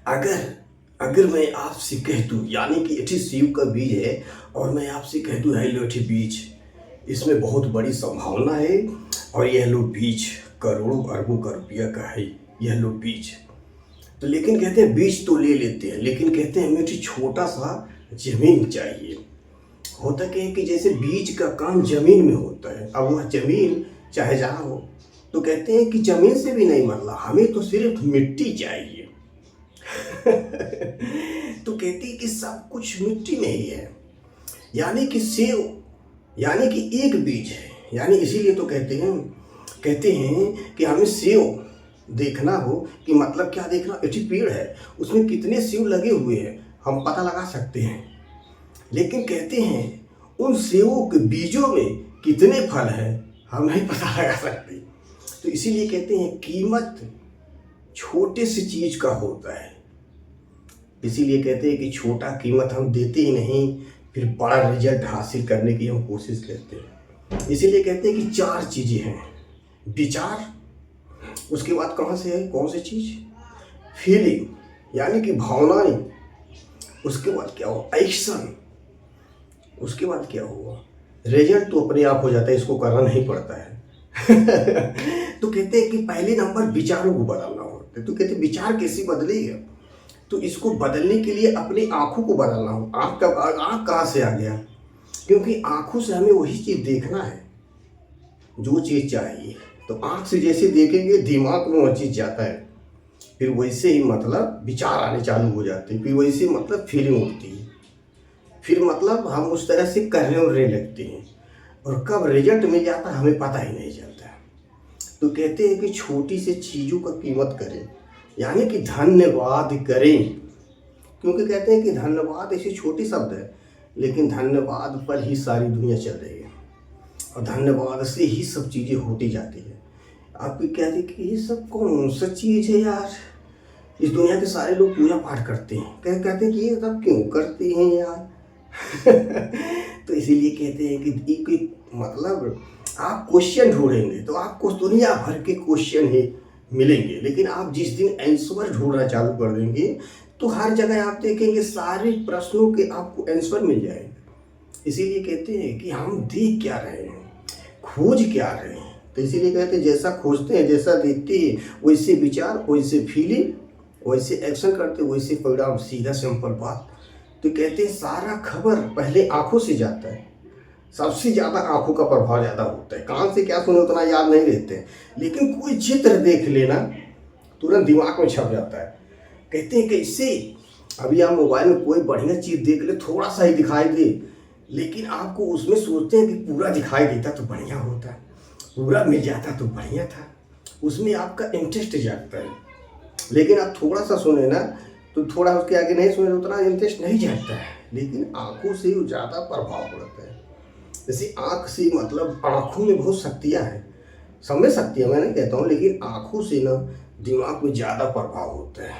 अगर अगर मैं आपसे कह दूं, यानी कि एठी सेब का बीज है और मैं आपसे कह दूं है लो एठी बीज, इसमें बहुत बड़ी संभावना है और यह लो बीज करोड़ों अरबों का रुपया का है। यह लो बीज तो, लेकिन कहते हैं बीज तो ले लेते हैं, लेकिन कहते हैं हमें छोटा सा जमीन चाहिए। होता क्या है कि जैसे बीज का काम जमीन में होता है, अब वह जमीन चाहे जहाँ हो, तो कहते हैं कि जमीन से भी नहीं मतलब हमें तो सिर्फ मिट्टी चाहिए। तो कहती है कि सब कुछ मिट्टी में ही है, यानी कि सेव यानी कि एक बीज है, यानी इसीलिए तो कहते हैं कि हमें सेव देखना हो कि मतलब क्या देखना, एक पेड़ है उसमें कितने सेव लगे हुए हैं हम पता लगा सकते हैं, लेकिन कहते हैं उन सेवों के बीजों में कितने फल हैं हम नहीं पता लगा सकते। तो इसीलिए कहते हैं कीमत छोटे सी चीज का होता है, इसीलिए कहते हैं कि छोटा कीमत हम देते ही नहीं, फिर बड़ा रिजल्ट हासिल करने की हम कोशिश करते हैं। इसीलिए कहते हैं कि 4 चीज़ें हैं, विचार, उसके बाद कहाँ से है कौन सी चीज़, फीलिंग यानी कि भावनाएं, उसके बाद क्या हुआ एक्शन, उसके बाद क्या हुआ रिजल्ट तो अपने आप हो जाता है, इसको करना नहीं पड़ता है। तो कहते हैं कि पहले नंबर विचारों को बदलना होता है। तो कहते हैं विचार कैसे बदलेगा, तो इसको बदलने के लिए अपनी आँखों को बदलना हो। आँख कहाँ से आ गया, क्योंकि आँखों से हमें वही चीज़ देखना है जो चीज़ चाहिए, तो आँख से जैसे देखेंगे दिमाग में वह चीज़ जाता है, फिर वैसे ही मतलब विचार आने चालू हो जाते हैं, फिर वैसे मतलब फीलिंग उठती है, फिर मतलब हम उस तरह से करने उड़ने लगते हैं, और कब रिजल्ट मिल जाता है हमें पता ही नहीं चलता। तो कहते हैं कि छोटी सी चीज़ों का कीमत करें, यानी कि धन्यवाद करें, क्योंकि कहते हैं कि धन्यवाद ऐसी छोटी शब्द है, लेकिन धन्यवाद पर ही सारी दुनिया चल रही है और धन्यवाद से ही सब चीज़ें होती जाती है। आपको कहते हैं कि ये सब कौन सा चीज़ है यार, इस दुनिया के सारे लोग पूजा पाठ करते हैं, कहते हैं कि ये सब क्यों करते हैं यार। तो इसीलिए कहते हैं कि मतलब आप क्वेश्चन ढूंढेंगे तो आपको दुनिया भर के क्वेश्चन ही मिलेंगे, लेकिन आप जिस दिन आंसर ढूंढना चालू कर देंगे तो हर जगह आप देखेंगे सारे प्रश्नों के आपको आंसर मिल जाएंगे। इसीलिए कहते हैं कि हम देख क्या रहे हैं, खोज क्या रहे हैं। तो इसीलिए कहते हैं जैसा खोजते हैं, जैसा देखते हैं, वैसे विचार, वैसे फीलिंग, वैसे एक्शन करते, वैसे परिणाम, सीधा सिंपल बात। तो कहते हैं सारा खबर पहले आंखों से जाता है, सबसे ज़्यादा आंखों का प्रभाव ज़्यादा होता है, कान से क्या सुने उतना याद नहीं रहते हैं, लेकिन कोई चित्र देख लेना तुरंत दिमाग में छप जाता है। कहते हैं कि इससे अभी आप मोबाइल में कोई बढ़िया चीज़ देख ले, थोड़ा सा ही दिखाई दे, लेकिन आपको उसमें सोचते हैं कि पूरा दिखाई देता तो बढ़िया होता, पूरा मिल जाता तो बढ़िया था, उसमें आपका इंटरेस्ट जागता है। लेकिन आप थोड़ा सा सुने ना तो थोड़ा उसके आगे नहीं सुने, उतना इंटरेस्ट नहीं जागता है, लेकिन आंखों से ज़्यादा प्रभाव पड़ता है। जैसे आँख से मतलब आँखों में बहुत शक्तियाँ हैं, समझ सकती है मैं नहीं कहता हूँ, लेकिन आँखों से ना दिमाग में ज़्यादा प्रभाव होता है।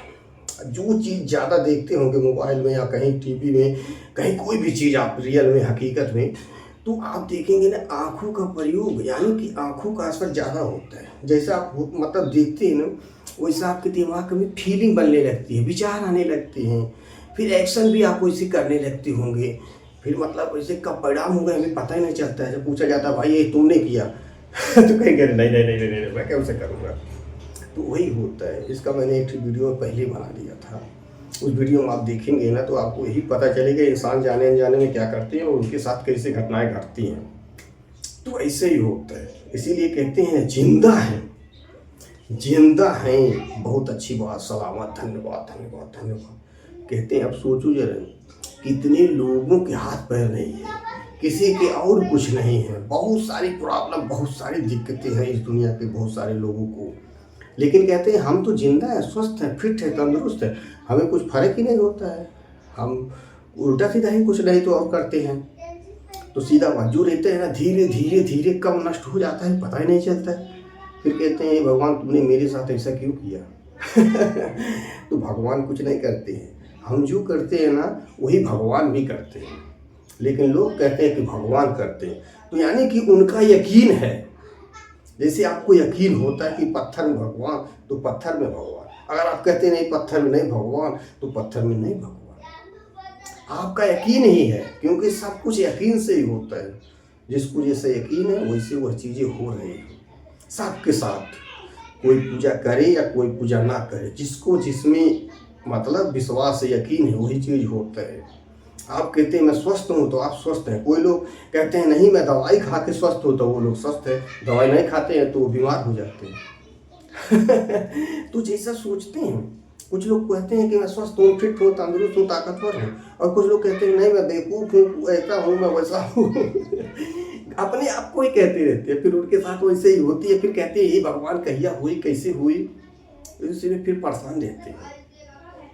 जो चीज़ ज़्यादा देखते होंगे मोबाइल में या कहीं टीवी में, कहीं कोई भी चीज़ आप रियल में हकीकत में, तो आप देखेंगे ना आँखों का प्रयोग, यानी कि आँखों का असर ज़्यादा होता है। जैसा आप मतलब देखते हैं ना, वैसा आपके दिमाग में फीलिंग बनने लगती है, विचार आने लगते हैं, फिर एक्शन भी आप वैसे करने लगते होंगे, फिर मतलब वैसे कब परिणाम होगा हमें पता ही नहीं चलता है। जब पूछा जाता है भाई ये तुमने किया तो कहेंगे नहीं मैं कैसे करूँगा। तो वही होता है, इसका मैंने एक वीडियो पहले बना दिया था, उस वीडियो में आप देखेंगे ना तो आपको यही पता चलेगा इंसान जाने अनजाने में क्या करते हैं और उनके साथ कैसे घटनाएं घटती हैं। तो ऐसे ही होता है, इसीलिए कहते हैं जिंदा हैं, बहुत अच्छी बात, सलामत, धन्यवाद धन्यवाद धन्यवाद। कहते हैं अब सोचो जरा, कितने लोगों के हाथ पैर नहीं है, किसी के और कुछ नहीं है, बहुत सारी प्रॉब्लम, बहुत सारी दिक्कतें हैं इस दुनिया के बहुत सारे लोगों को, लेकिन कहते हैं हम तो जिंदा है, स्वस्थ है, फिट है, तंदुरुस्त है, हमें कुछ फर्क ही नहीं होता है, हम उल्टा सीधा ही कुछ नहीं तो और करते हैं। तो सीधा बात जो रहते हैं ना, धीरे धीरे धीरे कब नष्ट हो जाता है पता ही नहीं चलता है। फिर कहते हैं भगवान तुमने मेरे साथ ऐसा क्यों किया। तो भगवान कुछ नहीं करते हैं, हम जो करते हैं ना वही भगवान भी करते हैं, लेकिन लोग कहते हैं कि भगवान करते हैं, तो यानी कि उनका यकीन है। जैसे आपको यकीन होता है कि पत्थर में भगवान, तो पत्थर में भगवान, अगर आप कहते नहीं पत्थर में नहीं भगवान, तो पत्थर में नहीं भगवान। आपका यकीन ही है, क्योंकि सब कुछ यकीन से ही होता है। जिसको जैसे यकीन है वैसे वह चीज़ें हो रही हैं सबके साथ। कोई पूजा करे या कोई पूजा ना करे, जिसको जिसमें मतलब विश्वास है, यकीन है, वही चीज़ होता है। आप कहते हैं मैं स्वस्थ हूँ, तो आप स्वस्थ हैं। कोई लोग कहते हैं नहीं मैं दवाई खा के स्वस्थ हूँ, तो वो लोग स्वस्थ है। दवाई नहीं खाते हैं तो वो बीमार हो जाते हैं। तो जैसा सोचते हैं, कुछ लोग कहते हैं कि मैं स्वस्थ हूँ, फिट हूँ, तंदुरुस्त हूँ, ताकतवर हूँ, और कुछ लोग कहते हैं नहीं मैं बेवकूफ़ हूँ, ऐसा हूँ, मैं वैसा हूँ। अपने आप को ही कहते रहते हैं, फिर उनके साथ वैसे ही होती है। फिर कहते हैं ये भगवान कहिया हुई, कैसे हुई, इसलिए फिर परेशान रहते हैं।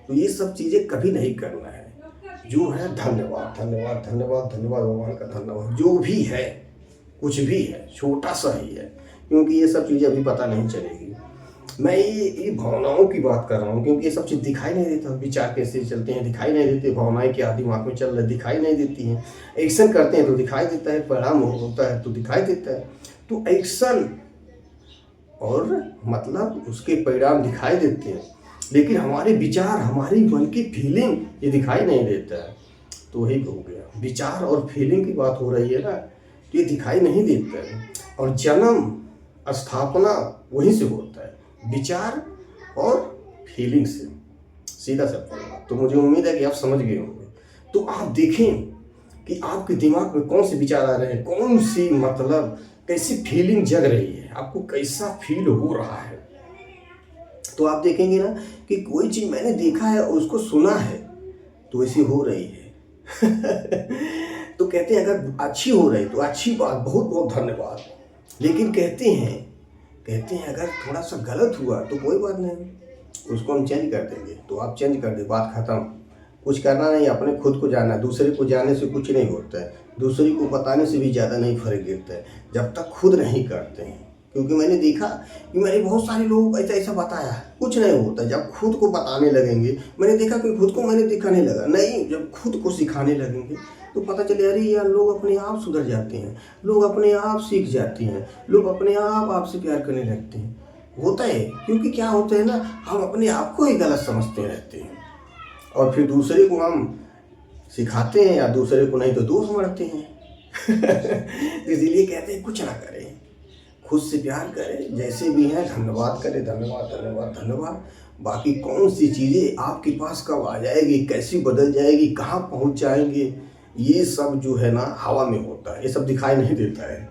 तो ये सब चीज़ें कभी नहीं करना है। जो है धन्यवाद धन्यवाद धन्यवाद धन्यवाद, भगवान का धन्यवाद। जो भी है, कुछ भी है, छोटा सा ही है, क्योंकि ये सब चीज़ें अभी पता नहीं चलेगी। मैं ये भावनाओं की बात कर रहा हूँ, क्योंकि ये सब चीज़ दिखाई नहीं देता। विचार कैसे चलते हैं दिखाई नहीं देते, भावनाएं क्या दिमाग में चल रही दिखाई नहीं देती हैं। एक्शन करते हैं तो दिखाई देता है, परिणाम होता है तो दिखाई देता है। तो एक्शन और मतलब उसके परिणाम दिखाई देते हैं, लेकिन हमारे विचार, हमारी मन की फीलिंग ये दिखाई नहीं देता है। तो वही हो गया, विचार और फीलिंग की बात हो रही है ना, तो ये दिखाई नहीं देता है। और जन्म स्थापना वहीं से होता है, विचार और फीलिंग से। सीधा सा बात। तो मुझे उम्मीद है कि आप समझ गए होंगे। तो आप देखें कि आपके दिमाग में कौन से विचार आ रहे हैं, कौन सी मतलब कैसी फीलिंग जग रही है, आपको कैसा फील हो रहा है। तो आप देखेंगे ना कि कोई चीज़ मैंने देखा है और उसको सुना है तो वैसी हो रही है। तो कहते हैं अगर अच्छी हो रही तो अच्छी बात, बहुत बहुत धन्यवाद। लेकिन कहते हैं अगर थोड़ा सा गलत हुआ तो कोई बात नहीं, उसको हम चेंज कर देंगे। तो आप चेंज कर दे, बात ख़त्म। कुछ करना नहीं, अपने खुद को जानना। दूसरे को जानने से कुछ नहीं होता है, दूसरे को बताने से भी ज़्यादा नहीं फर्क गिरता है जब तक खुद नहीं करते हैं। क्योंकि मैंने देखा कि मैंने बहुत सारे लोगों को ऐसा बताया, कुछ नहीं होता। जब खुद को बताने लगेंगे, मैंने देखा कि खुद को मैंने दिखाने लगा नहीं, जब खुद को सिखाने लगेंगे तो पता चले अरे यार लोग अपने आप सुधर जाते हैं, लोग अपने आप सीख जाते हैं, लोग अपने आप आपसे प्यार करने लगते हैं। होता है, क्योंकि क्या होता है ना, हम अपने आप को ही गलत समझते रहते हैं और फिर दूसरे को हम सिखाते हैं, या दूसरे को नहीं तो दोष मरते हैं। इसीलिए कहते हैं कुछ ना करें, खुद से प्यार करें, जैसे भी हैं धन्यवाद करें, धन्यवाद धन्यवाद धन्यवाद। बाकी कौन सी चीज़ें आपके पास कब आ जाएगी, कैसी बदल जाएगी, कहाँ पहुँच जाएंगे, ये सब जो है ना हवा में होता है, ये सब दिखाई नहीं देता है।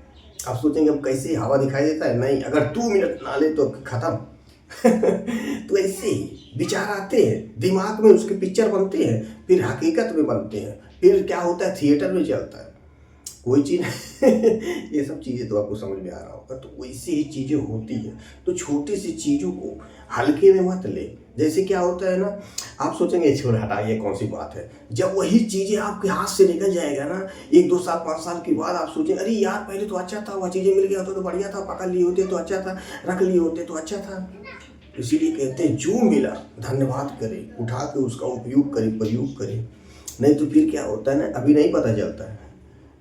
आप सोचेंगे अब कैसे हवा दिखाई देता है, नहीं, अगर 2 मिनट ना ले तो ख़त्म। तो ऐसे ही विचार आते हैं दिमाग में, उसके पिक्चर बनते हैं, फिर हकीकत में बनते हैं, फिर क्या होता है थिएटर में चलता है कोई चीज़। ये सब चीज़ें तो आपको समझ में आ रहा होगा। तो वैसे ही चीज़ें होती है। तो छोटी सी चीज़ों को हल्के में मत ले। जैसे क्या होता है ना, आप सोचेंगे छोड़ हटा ये कौन सी बात है, जब वही चीज़ें आपके हाथ से निकल जाएगा ना 1 2 साल 5 साल के बाद, आप सोचेंगे अरे यार पहले तो अच्छा था, वह चीज़ें मिल गया तो बढ़िया था, पकड़ लिए होते तो अच्छा था, रख लिए होते तो अच्छा था। इसीलिए कहते हैं जो मिला धन्यवाद करें, उठा के उसका उपयोग करें, प्रयोग करें। नहीं तो फिर क्या होता है ना, अभी नहीं पता चलता है,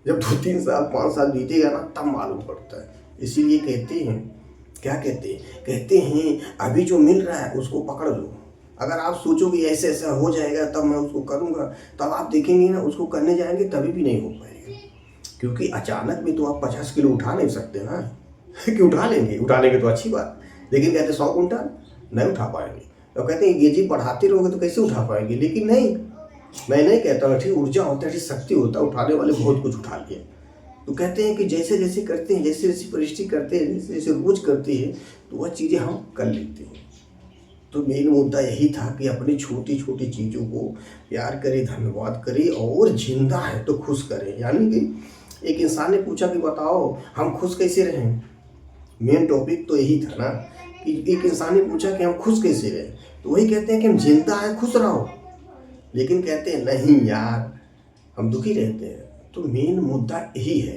जब 2 3 साल 5 साल बीतेगा ना तब मालूम पड़ता है। इसीलिए कहते हैं, क्या कहते हैं अभी जो मिल रहा है उसको पकड़ लो। अगर आप सोचोगे ऐसे ऐसा हो जाएगा तब मैं उसको करूँगा, तब आप देखेंगे ना उसको करने जाएंगे तभी भी नहीं हो पाएगा। क्योंकि अचानक में तो आप 50 किलो उठा नहीं सकते ना। कि उठा लेंगे तो अच्छी बात, लेकिन कहते 100 कुंटल नहीं उठा पाएंगे। तो कहते हैं ये जी बढ़ाते रहोगे तो कैसे उठा पाएंगे, लेकिन नहीं, मैं नहीं कहता हूँ, ठीक ऊर्जा होता है, ठीक शक्ति होता है, उठाने वाले बहुत कुछ उठा लिए। तो कहते हैं कि जैसे जैसे करते हैं, जैसे जैसे परिश्रम करते हैं, जैसे जैसे रोज करते हैं, तो वह चीज़ें हम कर लेते हैं। तो मेन मुद्दा यही था कि अपनी छोटी छोटी चीज़ों को प्यार करें, धन्यवाद करें, और जिंदा है तो खुश करें। यानी कि एक इंसान ने पूछा कि बताओ हम खुश कैसे रहें, मेन टॉपिक तो यही था ना कि एक इंसान ने पूछा कि हम खुश कैसे रहें, तो वही कहते हैं कि हम जिंदा है खुश रहो। लेकिन कहते हैं नहीं यार हम दुखी रहते हैं। तो मेन मुद्दा यही है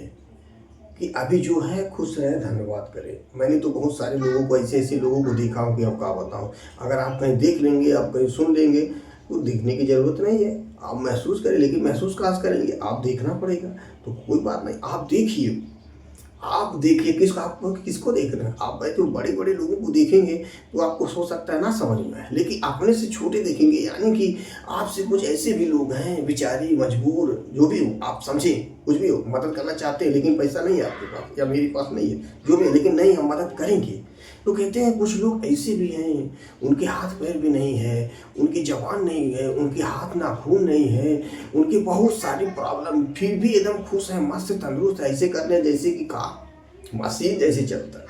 कि अभी जो है खुश रहे, धन्यवाद करें। मैंने तो बहुत सारे लोगों को, ऐसे लोगों को देखा हूँ कि अब क्या बताऊँ। अगर आप कहीं देख लेंगे, आप कहीं सुन लेंगे, तो देखने की ज़रूरत नहीं है, आप महसूस करें। लेकिन महसूस कहाँ से करेंगे, आप देखना पड़ेगा। तो कोई बात नहीं, आप देखिए, आप देखिए आपको किसको देखना है। आप भाई तो बड़े बड़े लोगों को देखेंगे तो आपको हो सकता है ना समझ में आए, लेकिन अपने से छोटे देखेंगे, यानी कि आपसे कुछ ऐसे भी लोग हैं बेचारी मजबूर, जो भी हो आप समझें, कुछ भी हो, मदद करना चाहते हैं लेकिन पैसा नहीं है आपके पास या मेरे पास नहीं है, जो भी है, लेकिन नहीं हम मदद करेंगे। तो कहते हैं कुछ लोग ऐसे भी हैं, उनके हाथ पैर भी नहीं है, उनकी जबान नहीं है, उनके हाथ नाखून नहीं है, उनकी बहुत सारी प्रॉब्लम, फिर भी एकदम खुश है, मस्त तंदुरुस्त है, ऐसे करने जैसे कि का मशीन जैसे चलता है।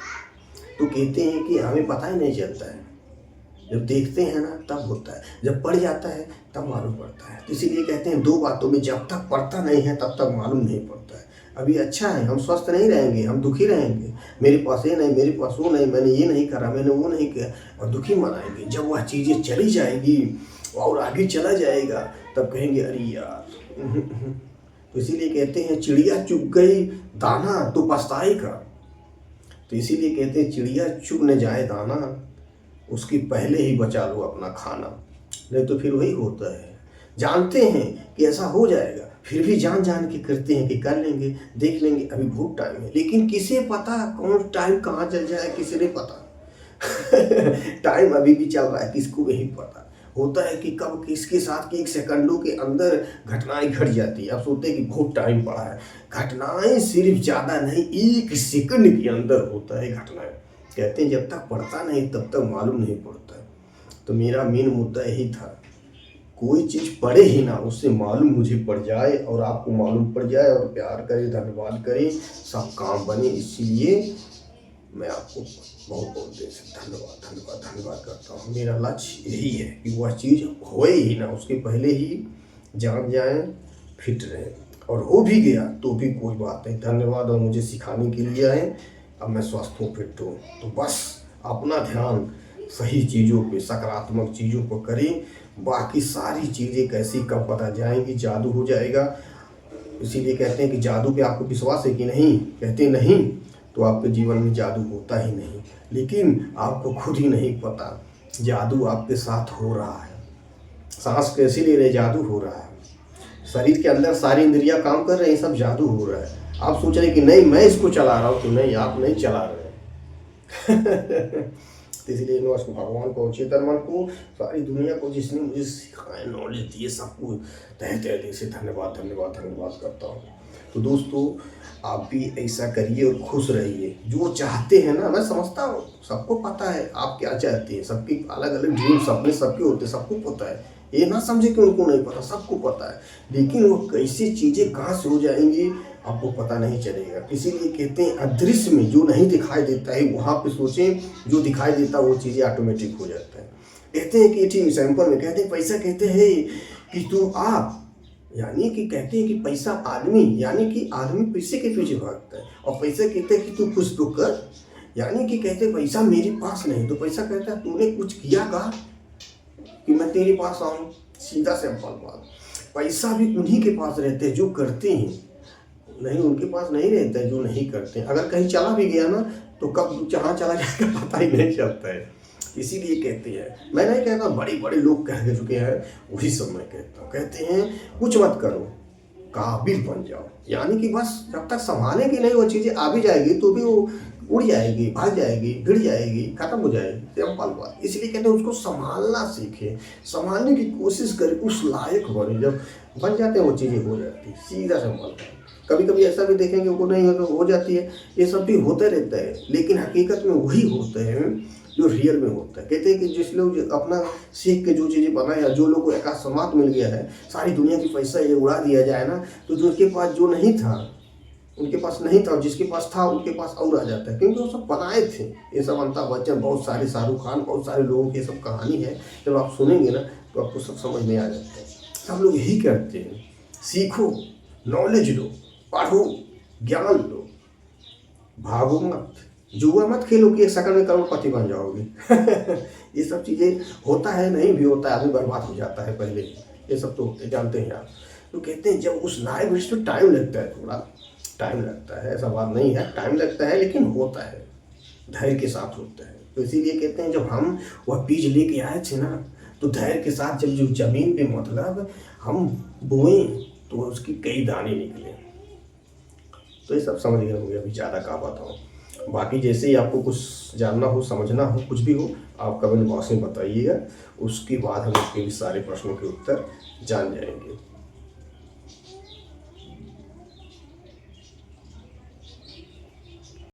तो कहते हैं कि हमें पता ही नहीं चलता है, जब देखते हैं ना तब होता है, जब पड़ जाता है तब मालूम पड़ता है। तो इसीलिए कहते हैं दो बातों में, जब तक पड़ता नहीं है तब तक मालूम नहीं पड़ता है। अभी अच्छा है, हम स्वस्थ नहीं रहेंगे, हम दुखी रहेंगे, मेरे पास ये नहीं, मेरे पास वो नहीं, मैंने ये नहीं करा, मैंने वो नहीं किया, और दुखी मनाएंगे। जब वह चीज़ें चली जाएगी और आगे चला जाएगा तब कहेंगे अरे यार। तो इसीलिए कहते हैं चिड़िया चुग गई दाना तो पछताएगा। तो इसीलिए कहते हैं चिड़िया चुग न जाए दाना, उसकी पहले ही बचा लो अपना खाना, नहीं तो फिर वही होता है। जानते हैं कि ऐसा हो जाएगा, फिर भी जान जान के करते हैं कि कर लेंगे, देख लेंगे, अभी बहुत टाइम है, लेकिन किसे पता कौन टाइम कहाँ चल जाए, किसी नहीं पता। टाइम अभी भी चल रहा है, किसको नहीं पता। होता है कि कब किसके साथ कि एक सेकंडों के अंदर घटनाएं घट जाती है। आप सोचते हैं कि बहुत टाइम पड़ा है, घटनाएं सिर्फ ज़्यादा नहीं, एक सेकंड के अंदर होता है घटनाएं। कहते हैं जब तक पढ़ता नहीं तब तक मालूम नहीं पड़ता। तो मेरा मेन मुद्दा यही था, कोई चीज़ पढ़े ही ना, उससे मालूम मुझे पड़ जाए और आपको मालूम पड़ जाए, और प्यार करे, धन्यवाद करे, सब काम बने। इसीलिए मैं आपको बहुत बहुत देर से धन्यवाद धन्यवाद धन्यवाद करता हूँ। मेरा लक्ष्य यही है कि वह चीज़ होए ही ना, उसके पहले ही जान जाएं, फिट रहें, और हो भी गया तो भी कोई बात नहीं, धन्यवाद, और मुझे सिखाने के लिए आए। अब मैं स्वस्थ हूँ, फिट हूँ, तो बस अपना ध्यान सही चीज़ों पे, सकारात्मक चीज़ों पर करें। बाकी सारी चीज़ें कैसी कब पता जाएंगी, जादू हो जाएगा। इसीलिए कहते हैं कि जादू पे आपको विश्वास है कि नहीं, कहते नहीं तो आपके जीवन में जादू होता ही नहीं, लेकिन आपको खुद ही नहीं पता जादू आपके साथ हो रहा है। सांस कैसे ले रहे, जादू हो रहा है। शरीर के अंदर सारी इंद्रियां काम कर रही हैं, सब जादू हो रहा है। आप सोच रहे कि नहीं मैं इसको चला रहा हूँ, तो नहीं, आप नहीं चला रहे। तो इसलिए यूनिवर्स भगवान को, चेतन मन को, सारी दुनिया को जिसने मुझे सिखाया, नॉलेज दिए, सबको तहे दिल से धन्यवाद धन्यवाद धन्यवाद करता हूँ। तो दोस्तों आप भी ऐसा करिए और खुश रहिए। जो चाहते हैं ना, मैं समझता हूँ सबको पता है आप क्या चाहते हैं, सबकी अलग अलग ड्रीम सपने सबके होते हैं, सबको पता है। ये ना समझे कि उनको नहीं पता, सबको पता है, लेकिन वो कैसी चीज़ें कहाँ से हो जाएंगी आपको पता नहीं चलेगा। इसीलिए कहते हैं अदृश्य में जो नहीं दिखाई देता है वहाँ पे सोचें, जो दिखाई देता है वो चीज़ें ऑटोमेटिक हो जाता है। कहते हैं कि ठीक एग्जाम्पल में कहते हैं पैसा, कहते हैं कि तू आ, यानी कि कहते हैं कि पैसा आदमी, यानी कि आदमी पैसे के पीछे भागता है, और पैसा कहते हैं कि तू कुछ तो कर, यानी कि कहते हैं पैसा मेरे पास नहीं, तो पैसा कहता है तूने कुछ किया कहा कि मैं तेरे पास आऊँ। सीधा सिंपल बात। पैसा भी उन्हीं के पास रहते हैं जो करते हैं, नहीं उनके पास नहीं रहता है जो नहीं करते हैं। अगर कहीं चला भी गया ना तो कब जहाँ चला जाएगा पता ही नहीं चलता है। इसीलिए कहते हैं, मैं नहीं कहता, बड़े बड़े लोग कह चुके हैं, वही सब मैं कहता हूँ। कहते हैं कुछ मत करो, काबिल बन जाओ, यानी कि बस जब तक संभालेंगे नहीं वो चीज़ें आ भी जाएगी तो भी वो उड़ जाएगी, भाग जाएगी, गिर जाएगी, खत्म हो जाएगी, सिंपल बात। इसलिए कहते हैं उसको संभालना सीखें, संभालने की कोशिश करें, उस लायक बने। जब बन जाते हैं वो चीज़ें हो जाती है, सीधा सिंपल बात। कभी कभी ऐसा भी देखेंगे वो नहीं हो जाती है, ये सब भी होता रहता है, लेकिन हकीकत में वही होता है जो रियल में होता है। कहते हैं कि जिस लोग अपना सीख के जो चीज़ें बनाए, या जो लोग को अकस्मात मिल गया है, सारी दुनिया की पैसा ये उड़ा दिया जाए ना, तो जो उसके पास जो नहीं था उनके पास नहीं था, और जिसके पास था उनके पास और आ जाता है, क्योंकि वो सब बनाए थे। ये सब अमिताभ बच्चन, बहुत सारे, शाहरुख खान, बहुत सारे लोगों की सब कहानी है। जब आप सुनेंगे ना तो आपको सब समझ में आ जाता है। सब लोग यही करते हैं, सीखो, नॉलेज लो, पढ़ो, ज्ञान लो, भागो मत, जुआ मत खेलो कि एक सेकंड में करोड़पति बन जाओगे। ये सब चीज़ें होता है, नहीं भी होता है, आदमी बर्बाद हो जाता है पहले, ये सब तो जानते हैं आप। तो कहते हैं जब उस लाइफ में तो टाइम लगता है, थोड़ा टाइम लगता है, ऐसा बात नहीं है, टाइम लगता है, लेकिन होता है, धैर्य के साथ होता है। तो इसीलिए कहते हैं जब हम वह बीज लेके आए थे ना, तो धैर्य के साथ जब जो जमीन पे मतलब हम बोएं तो उसकी कई दाने निकले। तो ये सब समझ गए होंगे अभी ज़्यादा कहा पाता हूँ। बाकी जैसे ही आपको कुछ जानना हो, समझना हो, कुछ भी हो, आप कमेंट बॉक्स में बताइएगा। उसके बाद हम उसके भी सारे प्रश्नों के उत्तर जान जाएंगे।